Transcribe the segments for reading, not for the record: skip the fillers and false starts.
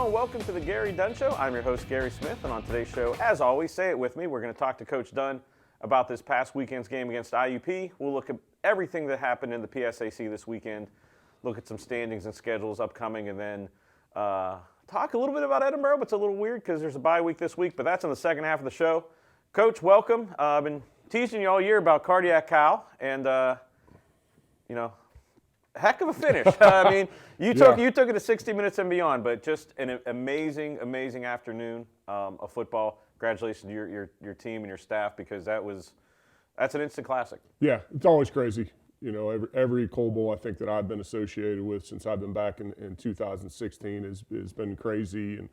and welcome to the Gary Dunn Show. I'm your host, Gary Smith, and on today's show, as always, say it with me, we're going to talk to Coach Dunn about this past weekend's game against IUP. We'll look at everything that happened in the PSAC this weekend, look at some standings and schedules upcoming, and then talk a little bit about Edinboro, but it's a little weird because there's a bye week this week, but that's in the second half of the show. Coach, welcome. I've been teasing you all year about Cardiac Cow, and, heck of a finish. I mean, you took it to 60 minutes and beyond, but just an amazing afternoon of football. Congratulations to your team and your staff, because that's an instant classic. Yeah, it's always crazy. You know, every Coal Bowl I think that I've been associated with since I've been back in 2016 has been crazy, and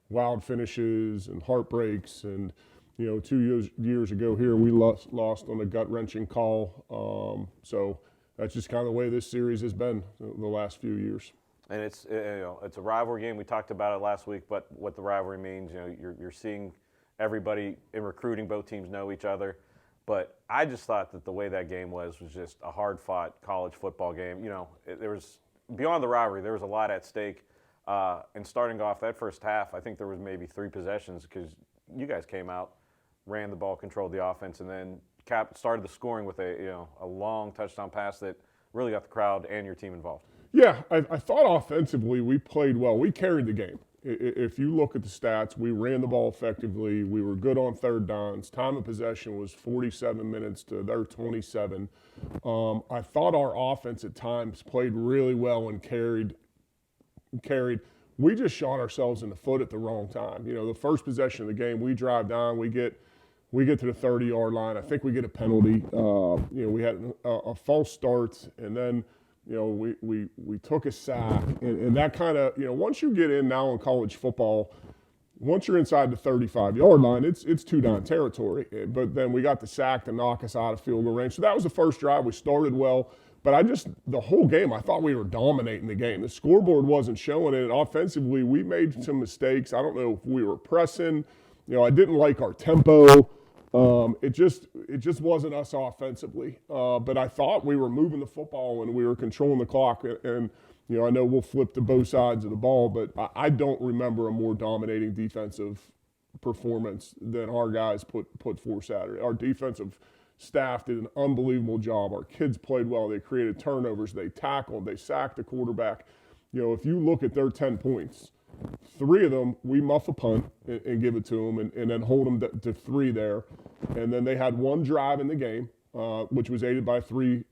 wild finishes and heartbreaks. And, 2 years ago here we lost on a gut-wrenching call. So that's just kind of the way this series has been the last few years. And it's a rivalry game. We talked about it last week, but what the rivalry means, you're seeing everybody in recruiting. Both teams know each other. But I just thought that the way that game was just a hard-fought college football game. There was, beyond the rivalry, there was a lot at stake. And starting off that first half, I think there was maybe 3 possessions because you guys came out, ran the ball, controlled the offense, and then started the scoring with a long touchdown pass that really got the crowd and your team involved. Yeah, I thought offensively we played well. We carried the game. If you look at the stats, we ran the ball effectively. We were good on third downs. Time of possession was 47 minutes to their 27. I thought our offense at times played really well and carried. We just shot ourselves in the foot at the wrong time. The first possession of the game, we drive down, we get to the 30-yard line. I think we get a penalty. We had a false start, and then we took a sack, and that kind of once you get in now in college football, once you're inside the 35-yard line, it's 2-down territory. But then we got the sack to knock us out of field goal range. So that was the first drive. We started well. But the whole game, I thought we were dominating the game. The scoreboard wasn't showing it. Offensively, we made some mistakes. I don't know if we were pressing. I didn't like our tempo. It just wasn't us offensively. But I thought we were moving the football and we were controlling the clock. And I know we'll flip to both sides of the ball, but I don't remember a more dominating defensive performance than our guys put forth Saturday. Our defensive staff did an unbelievable job. Our kids played well. They created turnovers. They tackled. They sacked the quarterback. If you look at their 10 points, 3 of them, we muff a punt and give it to them and then hold them to 3 there. And then they had 1 drive in the game, which was aided by 3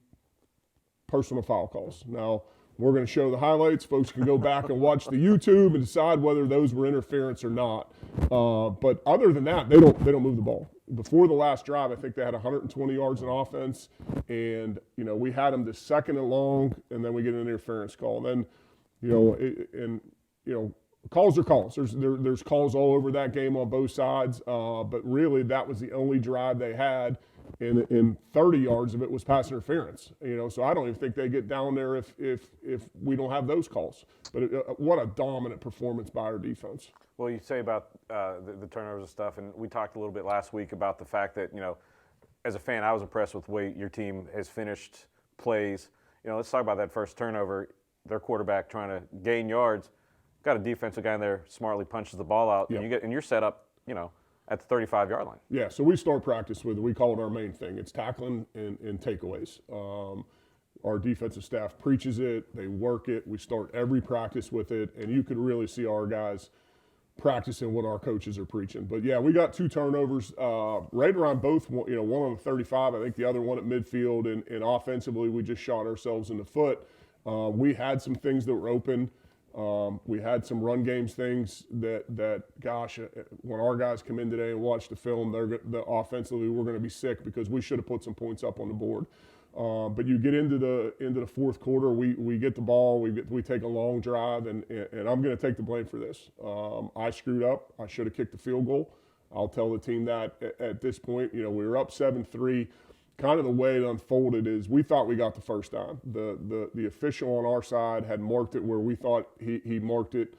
personal foul calls. Now, we're going to show the highlights. Folks can go back and watch the YouTube and decide whether those were interference or not. But other than that, they don't move the ball. Before the last drive, I think they had 120 yards in offense, and we had them to 2nd and long, and then we get an interference call. And then calls are calls. There's calls all over that game on both sides, but really that was the only drive they had, and 30 yards of it was pass interference. So I don't even think they get down there if we don't have those calls. But what a dominant performance by our defense. Well, you say about the turnovers and stuff, and we talked a little bit last week about the fact that, as a fan, I was impressed with the way your team has finished plays. Let's talk about that first turnover. Their quarterback trying to gain yards, got a defensive guy in there, smartly punches the ball out, yep. And you're set up, at the 35-yard line. Yeah, so we start practice with it. We call it our main thing. It's tackling and takeaways. Our defensive staff preaches it. They work it. We start every practice with it, and you could really see our guys practicing what our coaches are preaching. But yeah, we got 2 turnovers right around both, one on the 35, I think the other one at midfield, and offensively we just shot ourselves in the foot. We had some things that were open. We had some run games things that gosh, when our guys come in today and watch the film, offensively we're going to be sick because we should have put some points up on the board. But you get into the fourth quarter, we get the ball, we take a long drive, and I'm going to take the blame for this. I screwed up. I should have kicked the field goal. I'll tell the team that at this point. We were up 7-3. Kind of the way it unfolded is we thought we got the first down. The official on our side had marked it where we thought he marked it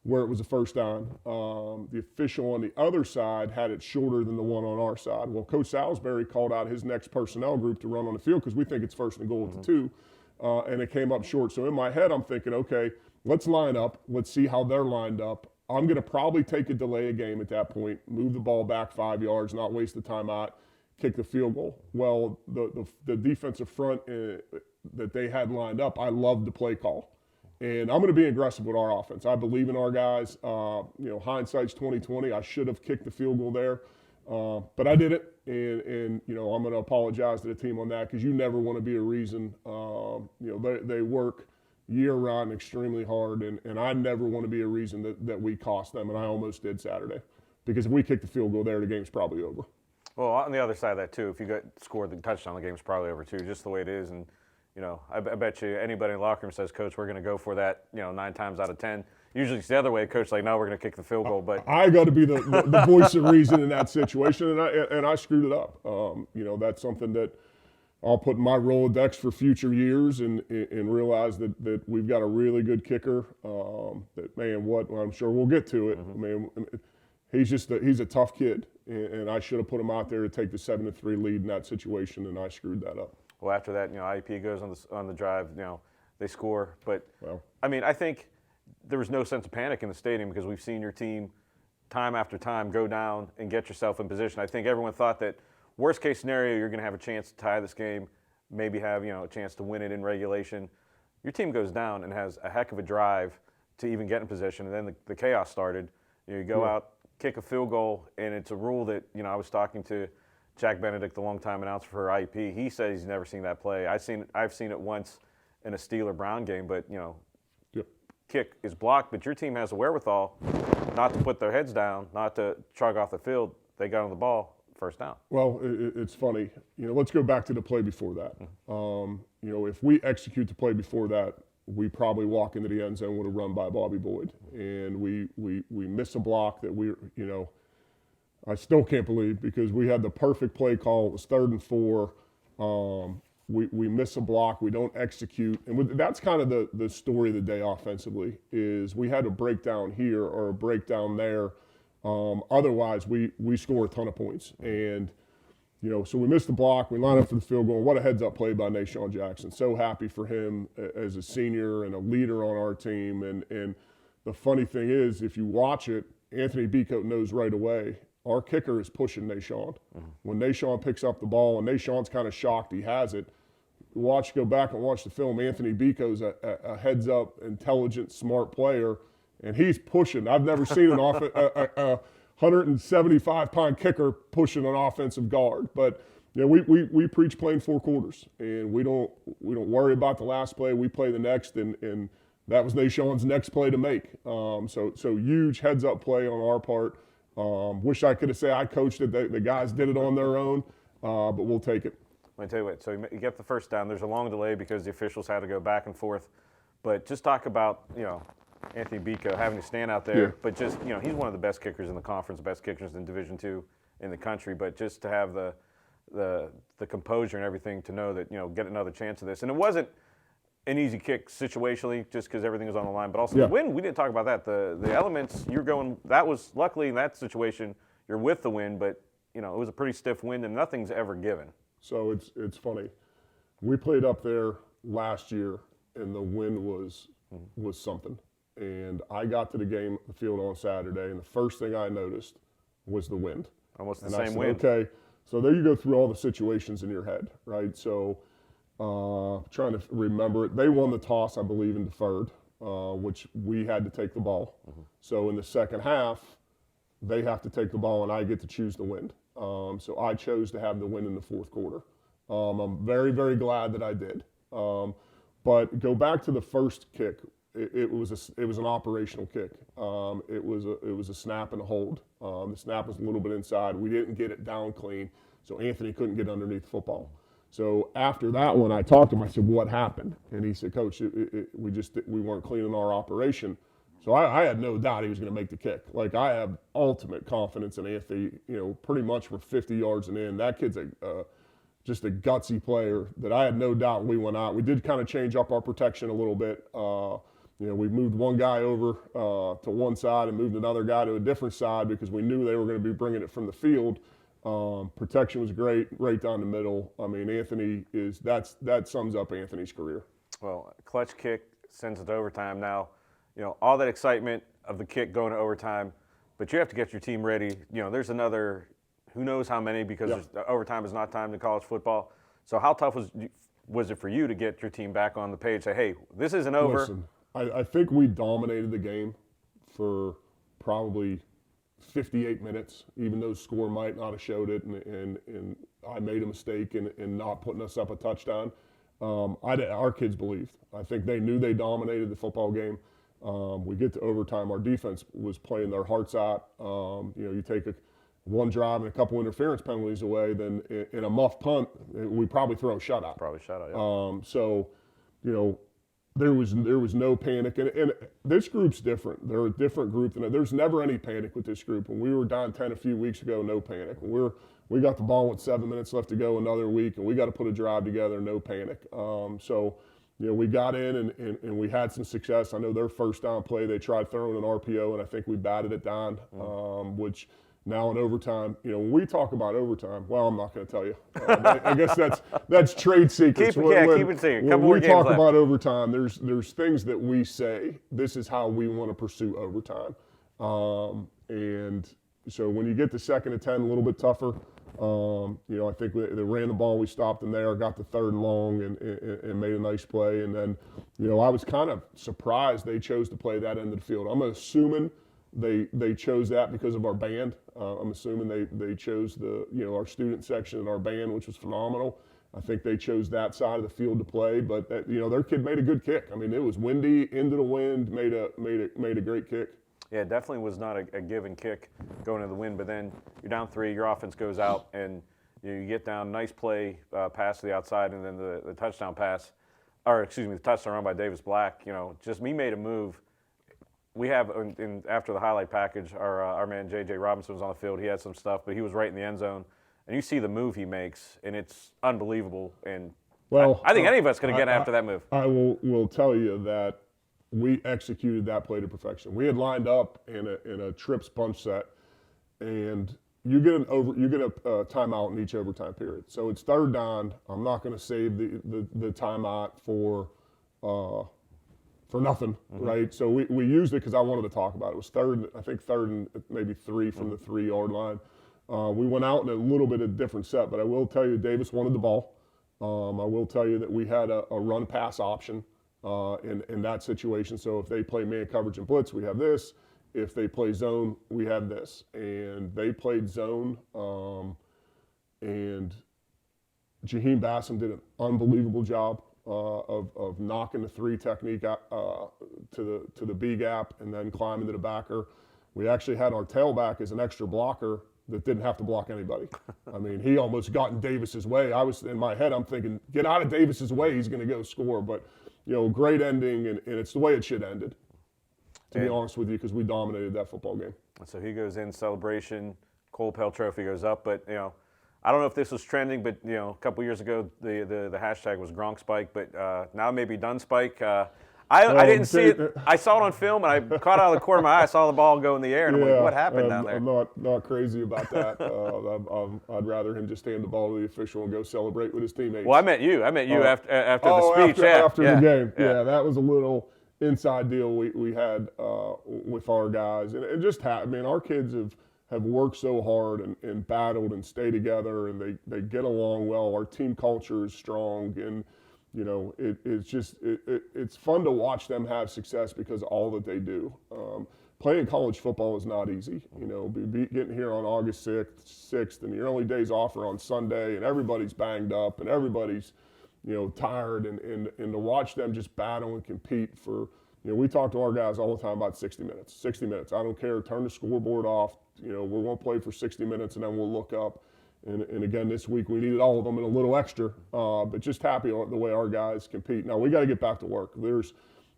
where it was a first down. The official on the other side had it shorter than the one on our side. Well, Coach Salisbury called out his next personnel group to run on the field because we think it's first and goal at the 2, and it came up short. So in my head, I'm thinking, okay, let's line up. Let's see how they're lined up. I'm going to probably take a delay a game at that point, move the ball back 5 yards, not waste the timeout, kick the field goal. Well, the defensive front that they had lined up, I loved the play call. And I'm going to be aggressive with our offense. I believe in our guys. Hindsight's 20/20. I should have kicked the field goal there, but I did it. And I'm going to apologize to the team on that because you never want to be a reason. They work year-round extremely hard, and I never want to be a reason that we cost them, and I almost did Saturday. Because if we kick the field goal there, the game's probably over. Well, on the other side of that, too, if you scored the touchdown, the game's probably over, too, just the way it is. And, I bet you anybody in the locker room says, Coach, we're going to go for that, 9 times out of 10. Usually it's the other way. Coach like, no, we're going to kick the field goal. But I got to be the voice of reason in that situation, and I screwed it up. That's something that I'll put in my Rolodex for future years and realize that we've got a really good kicker. I'm sure we'll get to it. Mm-hmm. He's a tough kid, and I should have put him out there to take the 7-3 lead in that situation, and I screwed that up. Well, after that, IEP goes on the drive. They score, but I think there was no sense of panic in the stadium because we've seen your team time after time go down and get yourself in position. I think everyone thought that worst case scenario, you're going to have a chance to tie this game, maybe have a chance to win it in regulation. Your team goes down and has a heck of a drive to even get in position, and then the chaos started. You go out, kick a field goal, and it's a rule that I was talking to Jack Benedict, the longtime announcer for IEP. He says he's never seen that play. I've seen it once in a Steeler-Brown game, but kick is blocked. But your team has the wherewithal not to put their heads down, not to chug off the field. They got on the ball, first down. Well, it's funny. Let's go back to the play before that. If we execute the play before that, we probably walk into the end zone with a run by Bobby Boyd, and we miss a block that I still can't believe because we had the perfect play call. It was 3rd and 4. We miss a block. We don't execute. And that's kind of the story of the day offensively is we had a breakdown here or a breakdown there. Otherwise, we score a ton of points. And, so we missed the block. We line up for the field goal. What a heads-up play by Nashawn Jackson. So happy for him as a senior and a leader on our team. And the funny thing is, if you watch it, Anthony Beacote knows right away, our kicker is pushing Nashawn. Mm-hmm. When Nashawn picks up the ball, and Nashawn's kind of shocked he has it, go back and watch the film. Anthony Beacote's a heads-up, intelligent, smart player, and he's pushing. I've never seen a 175-pound kicker pushing an offensive guard. But we preach playing 4 quarters, and we don't worry about the last play. We play the next, and that was Nashawn's next play to make. So huge heads-up play on our part. Wish I could have said I coached it. The guys did it on their own, but we'll take it. Let me tell you what. So you get the first down. There's a long delay because the officials had to go back and forth. But just talk about Anthony Beacote having to stand out there. Yeah. But just he's one of the best kickers in the conference, best kickers in Division II in the country. But just to have the composure and everything to know that get another chance of this, and it wasn't an easy kick situationally just because everything was on the line, but also the win, we didn't talk about that. The elements you're going, that was luckily in that situation, you're with the wind, but it was a pretty stiff wind and nothing's ever given. So it's funny. We played up there last year and the wind was something. And I got to the field on Saturday, and the first thing I noticed was the wind. Almost the same wind. Okay, so there you go through all the situations in your head, right? So trying to remember it. They won the toss, I believe, and deferred, which we had to take the ball. Mm-hmm. So in the second half, they have to take the ball, and I get to choose the wind. So I chose to have the win in the 4th quarter. I'm very, very glad that I did. But go back to the first kick. It was an operational kick. It was a snap and a hold. The snap was a little bit inside. We didn't get it down clean, so Anthony couldn't get underneath the football. So after that one, I talked to him. I said, "What happened?" And he said, "Coach, we weren't cleaning our operation." So I had no doubt he was going to make the kick. Like, I have ultimate confidence in Anthony. Pretty much for 50 yards and in. That kid's just a gutsy player that I had no doubt we went out. We did kind of change up our protection a little bit. We moved one guy over to one side and moved another guy to a different side because we knew they were going to be bringing it from the field. Protection was great, right down the middle. I mean, Anthony that sums up Anthony's career. Well, clutch kick sends it to overtime now. All that excitement of the kick going to overtime, but you have to get your team ready. You know, there's another who knows how many because overtime is not timed in college football. So how tough was it for you to get your team back on the page? Say, hey, this isn't over. Listen, I think we dominated the game for probably 58 minutes, even though score might not have showed it, and I made a mistake in not putting us up a touchdown. Our kids believed. I think they knew they dominated the football game. We get to overtime. Our defense was playing their hearts out. You know, you take one drive and a couple interference penalties away, then in a muff punt, we probably throw a shutout. Probably shutout, yeah. So, you know, there was no panic. And this group's different. They're a different group than there's never any panic with this group. When we were down 10 a few weeks ago, no panic. We got the ball with 7 minutes left to go another week, and we got to put a drive together, no panic. So, you know, we got in and we had some success. I know their first down play, they tried throwing an RPO, and I think we batted it down, which now in overtime, you know, when we talk about overtime, well, I'm not going to tell you. I guess that's trade secrets. Keep it secret. When we talk about overtime, there's things that we say, this is how we want to pursue overtime. And so when you get to 2nd and 10, a little bit tougher. You know, I think they ran the ball, we stopped them there, got the 3rd and long and made a nice play. And then, you know, I was kind of surprised they chose to play that end of the field. I'm assuming they chose that because of our band. I'm assuming they chose our student section and our band, which was phenomenal. I think they chose that side of the field to play, but you know, their kid made a good kick. I mean, it was windy, into the wind, made a great kick. Yeah, it definitely was not a given kick going into the wind, but then you're down 3, your offense goes out, and you get down, nice play, pass to the outside, and then the touchdown pass, the touchdown run by Davis Black. You know, just me made a move. We have, after the highlight package, our man J.J. Robinson was on the field. He had some stuff, but he was right in the end zone. And you see the move he makes, and it's unbelievable. And well, I think any of us could have gotten after that move. I will tell you that we executed that play to perfection. We had lined up in a trips bunch set, and you get a timeout in each overtime period. So it's 3rd down. I'm not going to save the timeout for nothing, right? So we used it because I wanted to talk about it. It was 3rd and maybe 3 from the 3-yard line. We went out in a little bit of a different set, but I will tell you Davis wanted the ball. I will tell you that we had a run-pass option in that situation. So if they play man coverage and blitz, we have this. If they play zone, we have this. And they played zone, and Jaheim Bassam did an unbelievable job of knocking the 3 technique to the B gap and then climbing to the backer. We actually had our tailback as an extra blocker that didn't have to block anybody. I mean, he almost got in Davis's way. I was in my head, I'm thinking, get out of Davis's way, he's going to go score. But you know, great ending, and it's the way it should have ended, to be honest with you, because we dominated that football game. So he goes in, celebration, Cole Pell Trophy goes up, but you know, I don't know if this was trending, but you know, a couple years ago the hashtag was Gronk Spike, but now maybe Dunn Spike. I didn't see it. I saw it on film, and I caught out of the corner of my eye. I saw the ball go in the air, and I'm like, what happened down there? I'm not crazy about that. I'd rather him just hand the ball to the official and go celebrate with his teammates. Well, I meant you after the speech. After the game. Yeah, that was a little inside deal we had with our guys. And it just happened. I mean, our kids have worked so hard and battled and stay together, and they get along well. Our team culture is strong, and you know, it's fun to watch them have success because of all that they do. Playing college football is not easy. You know, getting here on August 6th, and your only days off are on Sunday, and everybody's banged up, and everybody's, you know, tired, and to watch them just battle and compete for, you know, we talk to our guys all the time about 60 minutes. 60 minutes. I don't care. Turn the scoreboard off. You know, we're going to play for 60 minutes, and then we'll look up. And again, this week we needed all of them and a little extra, but just happy the way our guys compete. Now we got to get back to work. There's,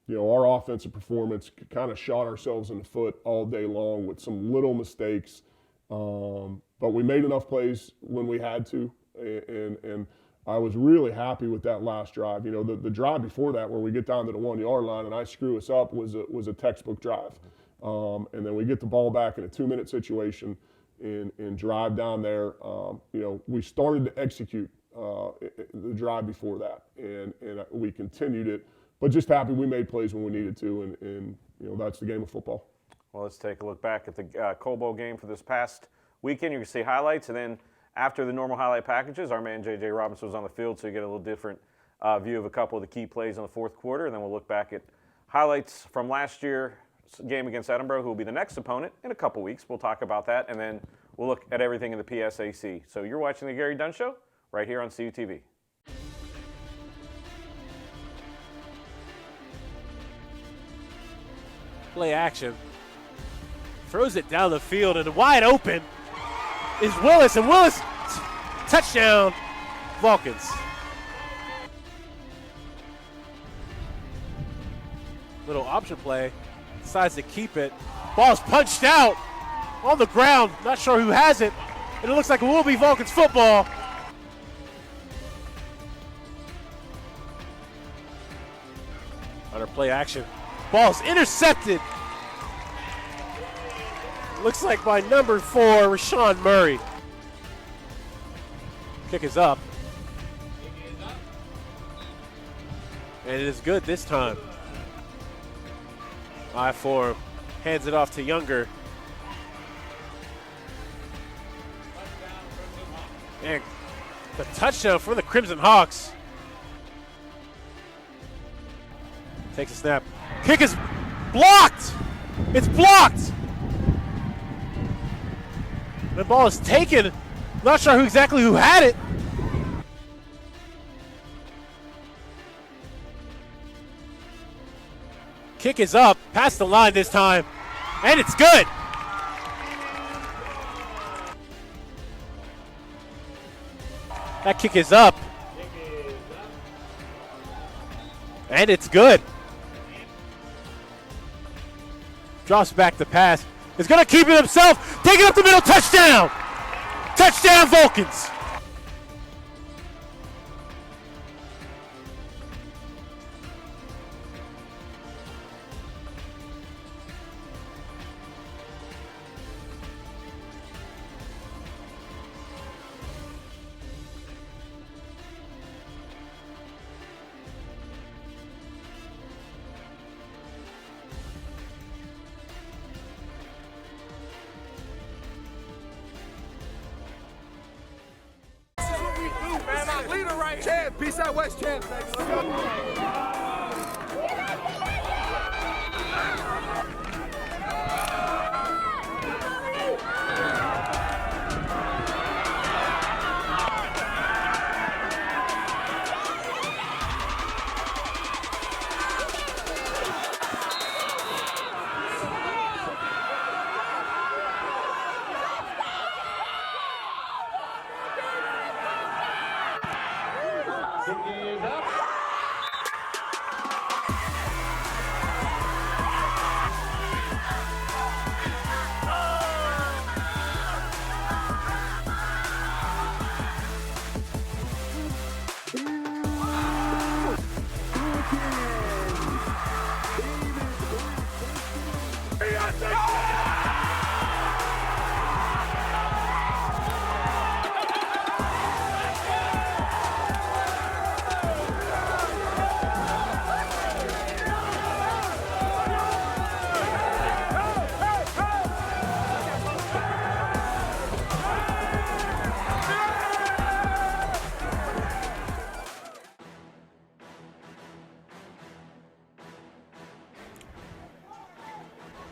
you know, our offensive performance kind of shot ourselves in the foot all day long with some little mistakes, but we made enough plays when we had to, and I was really happy with that last drive. You know, the drive before that where we get down to the 1-yard line and I screw us up was a textbook drive, and then we get the ball back in a 2-minute situation. And drive down there, you know, we started to execute the drive before that, and we continued it. But just happy we made plays when we needed to, and you know, that's the game of football. Well, let's take a look back at the Coal Bowl game for this past weekend. You can see highlights, and then after the normal highlight packages, our man J.J. Robinson was on the field, so you get a little different view of a couple of the key plays in the fourth quarter, and then we'll look back at highlights from last year's game against Edinboro, who will be the next opponent in a couple weeks. We'll talk about that, and then we'll look at everything in the PSAC. So you're watching the Gary Dunn Show right here on CUTV. Play action. Throws it down the field, and wide open is Willis, and Willis, touchdown, Vulcans. Little option play, decides to keep it. Ball's punched out on the ground, not sure who has it, and it looks like it will be Vulcans football. Under play action, ball's intercepted. Looks like by number 4, Rashawn Murray. Kick is up. And it is good this time. Eye for him. Hands it off to Younger. And the touchdown for the Crimson Hawks. Takes a snap. Kick is blocked! It's blocked! The ball is taken. Not sure exactly who had it. Kick is up, past the line this time, and it's good. That kick is up. And it's good. Drops back the pass. Is going to keep it himself. Take it up the middle. Touchdown. Touchdown, Vulcans. Leader right here. PSAC West champ. Let's go.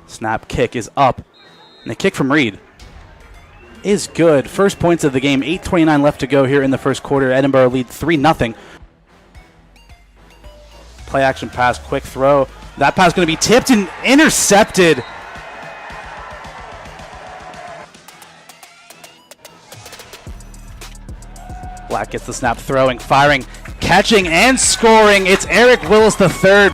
Snap, kick is up. And the kick from Reed is good. First points of the game, 8:29 left to go here in the first quarter. Edinboro lead 3-0. Play action pass, quick throw. That pass going to be tipped and intercepted. Black gets the snap, throwing, firing, catching, and scoring. It's Eric Willis III.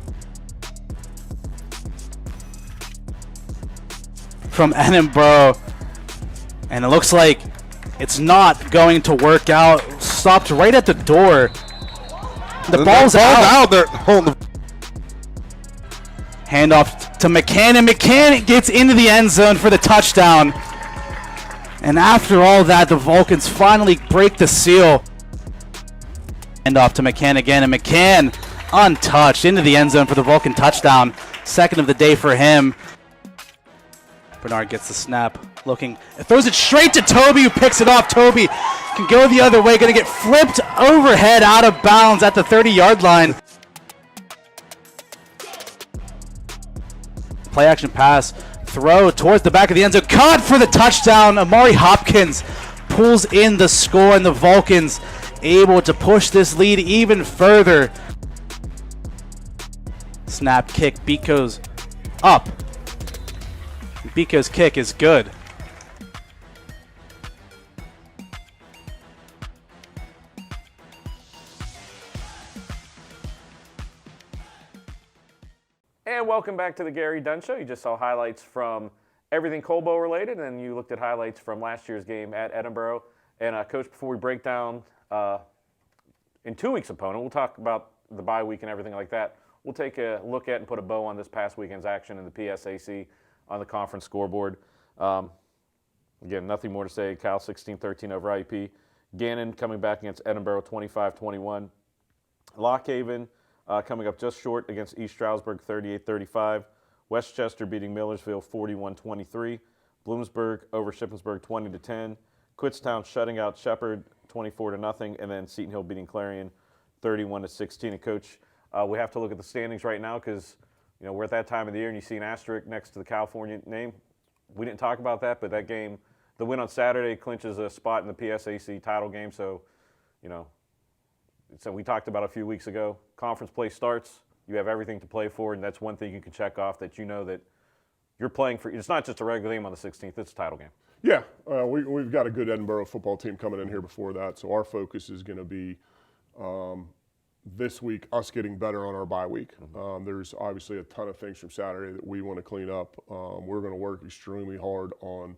From Edinboro, and it looks like it's not going to work out. Stopped right at the door. The ball's out. Handoff to McCann, and McCann gets into the end zone for the touchdown. And after all that, the Vulcans finally break the seal. Handoff to McCann again, and McCann untouched into the end zone for the Vulcan touchdown. Second of the day for him. Bernard gets the snap, looking, throws it straight to Toby, who picks it off. Toby can go the other way, going to get flipped overhead out of bounds at the 30-yard line. Play action pass, throw towards the back of the end zone, caught for the touchdown. Amari Hopkins pulls in the score, and the Vulcans able to push this lead even further. Snap, kick, beat goes up. Biko's kick is good. And welcome back to the Gary Dunn Show. You just saw highlights from everything Colbo related, and you looked at highlights from last year's game at Edinboro. And Coach, before we break down in 2 weeks' opponent, we'll talk about the bye week and everything like that. We'll take a look at and put a bow on this past weekend's action in the PSAC on the conference scoreboard. Again, nothing more to say. Cal 16-13 over IUP. Gannon coming back against Edinboro 25-21. Lockhaven coming up just short against East Stroudsburg 38-35. Westchester beating Millersville 41-23. Bloomsburg over Shippensburg 20-10. Kutztown shutting out Shepherd 24-0. And then Seton Hill beating Clarion 31-16. And Coach, we have to look at the standings right now because we're at that time of the year and you see an asterisk next to the California name. We didn't talk about that, but that game, the win on Saturday clinches a spot in the PSAC title game. So, so we talked about a few weeks ago, conference play starts, you have everything to play for, and that's one thing you can check off that that you're playing for. It's not just a regular game on the 16th, it's a title game. Yeah, we've got a good Edinboro football team coming in here before that, so our focus is going to be this week, us getting better on our bye week. There's obviously a ton of things from Saturday that we want to clean up. We're going to work extremely hard on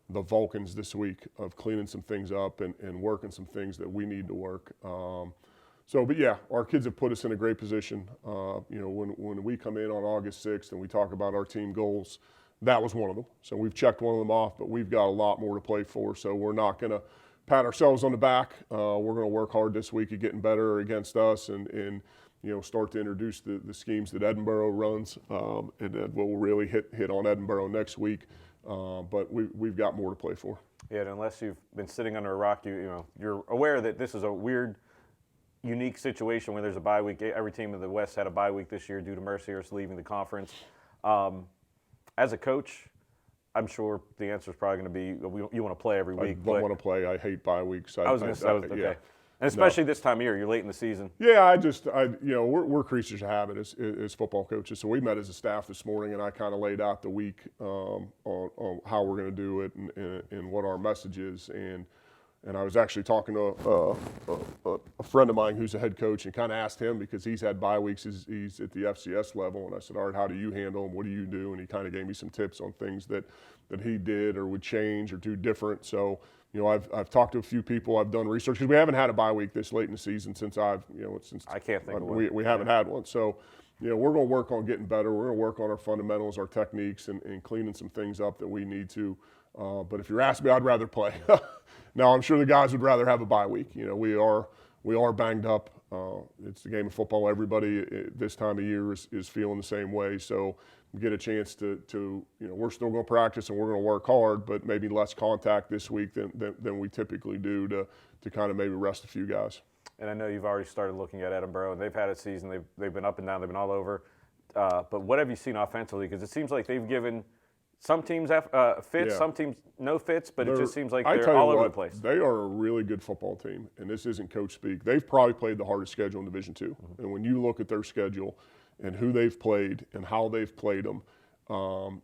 the Vulcans this week of cleaning some things up and working some things that we need to work. But yeah, our kids have put us in a great position. When we come in on August 6th and we talk about our team goals, that was one of them. So we've checked one of them off, but we've got a lot more to play for. So we're not going to pat ourselves on the back. We're going to work hard this week at getting better against us and start to introduce the schemes that Edinboro runs, and then we'll really hit on Edinboro next week. But we've got more to play for. Yeah, and unless you've been sitting under a rock, you're aware that this is a weird, unique situation where there's a bye week. Every team in the West had a bye week this year due to Mercyhurst leaving the conference. As a coach, I'm sure the answer is probably going to be you want to play every week. I don't want to play. I hate bye weeks. I was going to say, okay. Yeah. And especially this time of year, you're late in the season. Yeah, we're creatures of habit as football coaches. So we met as a staff this morning, and I kind of laid out the week on how we're going to do it and what our message is. And I was actually talking to a friend of mine who's a head coach and kind of asked him because he's had bye weeks. He's at the FCS level. And I said, all right, how do you handle them? What do you do? And he kind of gave me some tips on things that he did or would change or do different. So, I've talked to a few people. I've done research because we haven't had a bye week this late in the season since I can't think of one. We haven't had one. So, we're going to work on getting better. We're going to work on our fundamentals, our techniques, and cleaning some things up that we need to. But if you're asking me, I'd rather play. Now, I'm sure the guys would rather have a bye week. We are banged up. It's the game of football. Everybody this time of year is feeling the same way. So we get a chance to we're still going to practice and we're going to work hard, but maybe less contact this week than we typically do to kind of maybe rest a few guys. And I know you've already started looking at Edinboro, and they've had a season. They've been up and down. They've been all over. But what have you seen offensively? Because it seems like they've given some teams fits, some teams no fits, but it just seems like they're all over the place. They are a really good football team, and this isn't coach speak. They've probably played the hardest schedule in Division II. And when you look at their schedule and who they've played and how they've played them,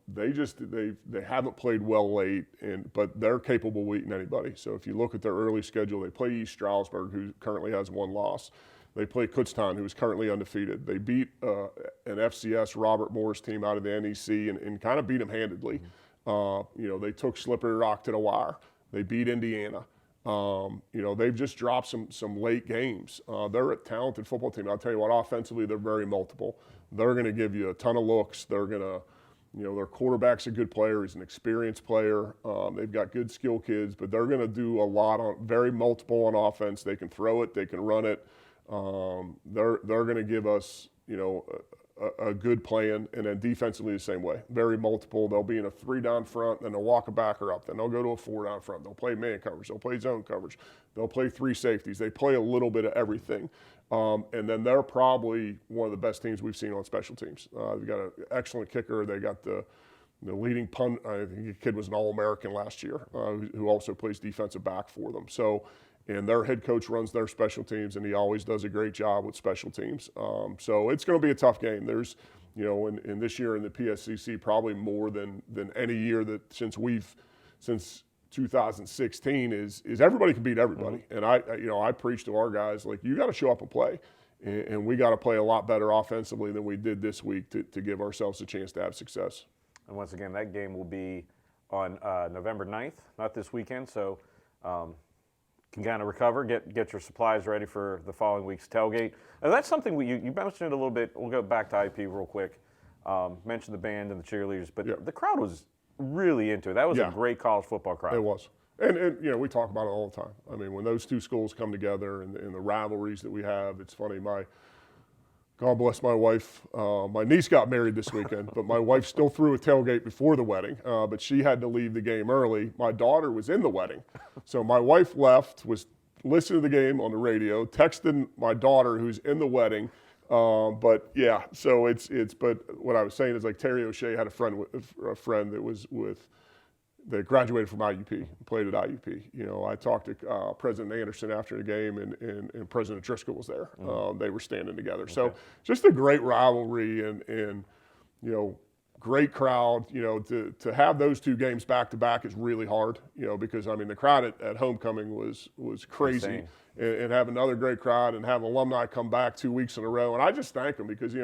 they haven't played well late, but they're capable of beating anybody. So if you look at their early schedule, they play East Stroudsburg, who currently has one loss. They play Kutztown, who is currently undefeated. They beat an FCS Robert Morris team out of the NEC and kind of beat them handedly. They took Slippery Rock to the wire. They beat Indiana. They've just dropped some late games. They're a talented football team. I'll tell you what, offensively, they're very multiple. They're going to give you a ton of looks. They're going to, their quarterback's a good player. He's an experienced player. They've got good skill kids, but they're going to do a lot on very multiple on offense. They can throw it. They can run it. They're going to give us, a good plan, and then defensively the same way. Very multiple. They'll be in a 3-down front, then they'll walk a backer up, then they'll go to a 4-down front. They'll play man coverage. They'll play zone coverage. They'll play 3 safeties. They play a little bit of everything. And then they're probably one of the best teams we've seen on special teams. They've got an excellent kicker. They got the leading punt. I think the kid was an All-American last year, who also plays defensive back for them. So. And their head coach runs their special teams, and he always does a great job with special teams. So it's going to be a tough game. There's, in this year in the PSAC, probably more than any year that since 2016 is everybody can beat everybody. And I preach to our guys, like, you got to show up and play, and we got to play a lot better offensively than we did this week to give ourselves a chance to have success. And once again, that game will be on November 9th, not this weekend. So. Can kind of recover, get your supplies ready for the following week's tailgate. And that's something you mentioned it a little bit. We'll go back to IP real quick. Mention the band and the cheerleaders, but the crowd was really into it. That was a great college football crowd. It was. And we talk about it all the time. I mean, when those two schools come together and the rivalries that we have, it's funny. God bless my wife. My niece got married this weekend, but my wife still threw a tailgate before the wedding, but she had to leave the game early. My daughter was in the wedding. So my wife left, was listening to the game on the radio, texting my daughter who's in the wedding. But yeah, so but what I was saying is, like, Terry O'Shea had a friend that was that graduated from IUP, played at IUP. I talked to President Anderson after the game, and President Driscoll was there. They were standing together. Okay. So just a great rivalry and great crowd. To have those two games back to back is really hard. Because I mean the crowd at homecoming was crazy, and have another great crowd and have alumni come back 2 weeks in a row. And I just thank them because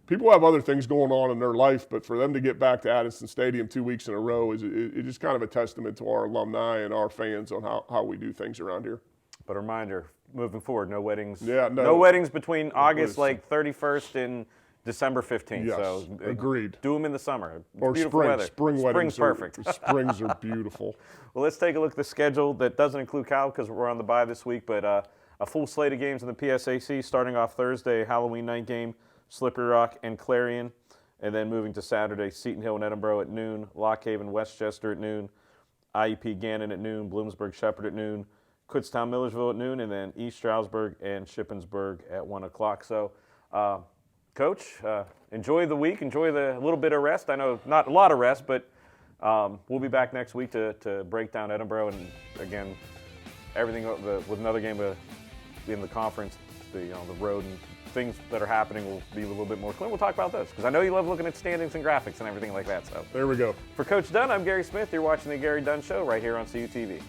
people have other things going on in their life, but for them to get back to Addison Stadium 2 weeks in a row is just kind of a testament to our alumni and our fans on how we do things around here. But a reminder, moving forward, no weddings. Yeah, no weddings between August 31st and December 15th. Yes, so agreed. Do them in the summer. Or beautiful spring. Weather. Spring weddings. Spring's perfect. Springs are beautiful. Well, let's take a look at the schedule. That doesn't include Cal because we're on the bye this week, but a full slate of games in the PSAC starting off Thursday, Halloween night game. Slippery Rock and Clarion, and then moving to Saturday, Seton Hill and Edinboro at noon, Lock Haven, Westchester at noon, IUP Gannon at noon, Bloomsburg Shepherd at noon, Kutztown Millersville at noon, and then East Stroudsburg and Shippensburg at 1 o'clock. So, Coach, enjoy the week, enjoy the little bit of rest. I know not a lot of rest, but we'll be back next week to break down Edinboro and, again, everything with another game in the conference, the road and things that are happening will be a little bit more clear. We'll talk about those because I know you love looking at standings and graphics and everything like that. So there we go. For Coach Dunn, I'm Gary Smith. You're watching the Gary Dunn Show right here on CUTV.